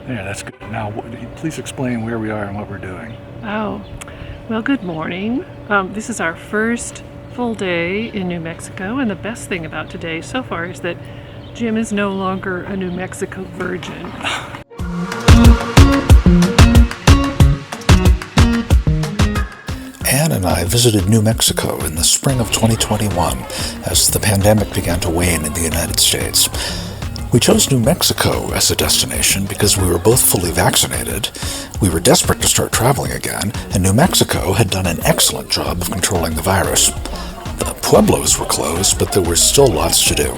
Yeah, that's good. Now, please explain where we are and what we're doing. Oh, well, good morning. This is our first full day in New Mexico, and the best thing about today so far is that Jim is no longer a New Mexico virgin. Anne and I visited New Mexico in the spring of 2021 as the pandemic began to wane in the United States. We chose New Mexico as a destination because we were both fully vaccinated, we were desperate to start traveling again, and New Mexico had done an excellent job of controlling the virus. The pueblos were closed, but there was still lots to do.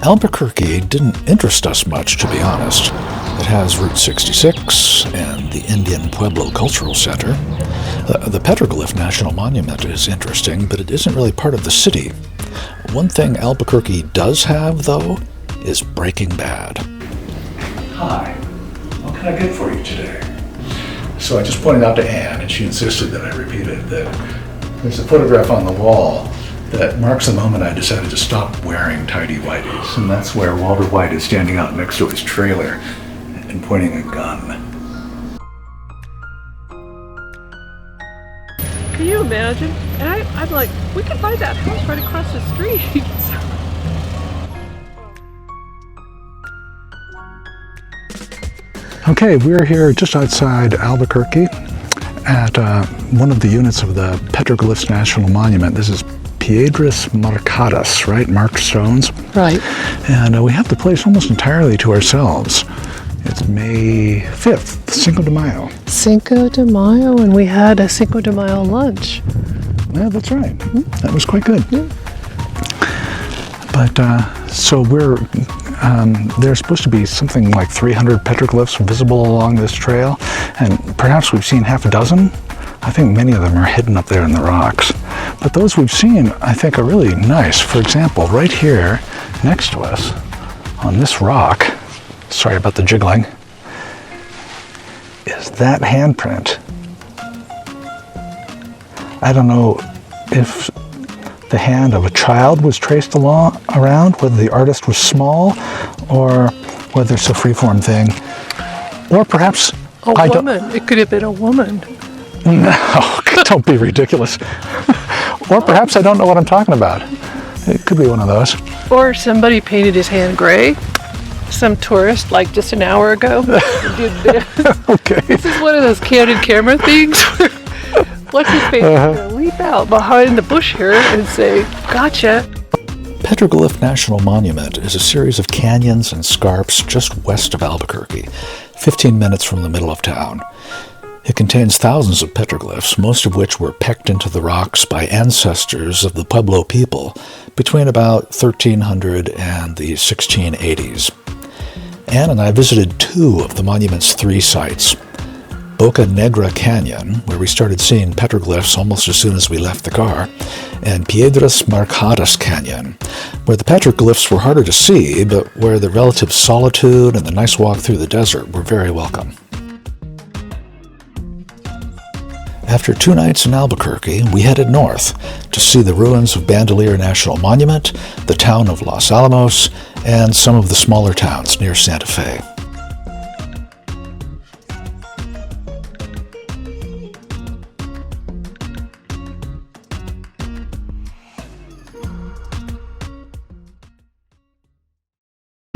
Albuquerque didn't interest us much, to be honest. It has Route 66 and the Indian Pueblo Cultural Center. The Petroglyph National Monument is interesting, but it isn't really part of the city. One thing Albuquerque does have, though, is Breaking Bad. Hi, what can I get for you today? So I just pointed out to Anne, and she insisted that I repeat it, that there's a photograph on the wall that marks the moment I decided to stop wearing tidy whities, and that's where Walter White is standing out next to his trailer and pointing a gun. Can you imagine? And I'm like, we could buy that house right across the street. Okay, we're here just outside Albuquerque at one of the units of the Petroglyphs National Monument. This is Piedras Marcadas, right? Marked stones. Right. And we have the place almost entirely to ourselves. It's May 5th, Cinco de Mayo. Cinco de Mayo, and we had a Cinco de Mayo lunch. Yeah, that's right. That was quite good. Yeah. But so there's supposed to be something like 300 petroglyphs visible along this trail, and perhaps we've seen half a dozen. I think many of them are hidden up there in the rocks. But those we've seen, I think, are really nice. For example, right here next to us on this rock, sorry about the jiggling, is that handprint. I don't know if the hand of a child was traced around, whether the artist was small, or whether it's a freeform thing. Or perhaps A woman. It could have been a woman. No, don't be ridiculous. Or perhaps I don't know what I'm talking about. It could be one of those. Or somebody painted his hand gray. Some tourist, like just an hour ago, did this. Okay. This is one of those candid camera things where what's his face is going to leap out behind the bush here and say, gotcha. Petroglyph National Monument is a series of canyons and scarps just west of Albuquerque, 15 minutes from the middle of town. It contains thousands of petroglyphs, most of which were pecked into the rocks by ancestors of the Pueblo people between about 1300 and the 1680s. Anne and I visited two of the monument's three sites. Boca Negra Canyon, where we started seeing petroglyphs almost as soon as we left the car, and Piedras Marcadas Canyon, where the petroglyphs were harder to see, but where the relative solitude and the nice walk through the desert were very welcome. After 2 nights in Albuquerque, we headed north to see the ruins of Bandelier National Monument, the town of Los Alamos, and some of the smaller towns near Santa Fe.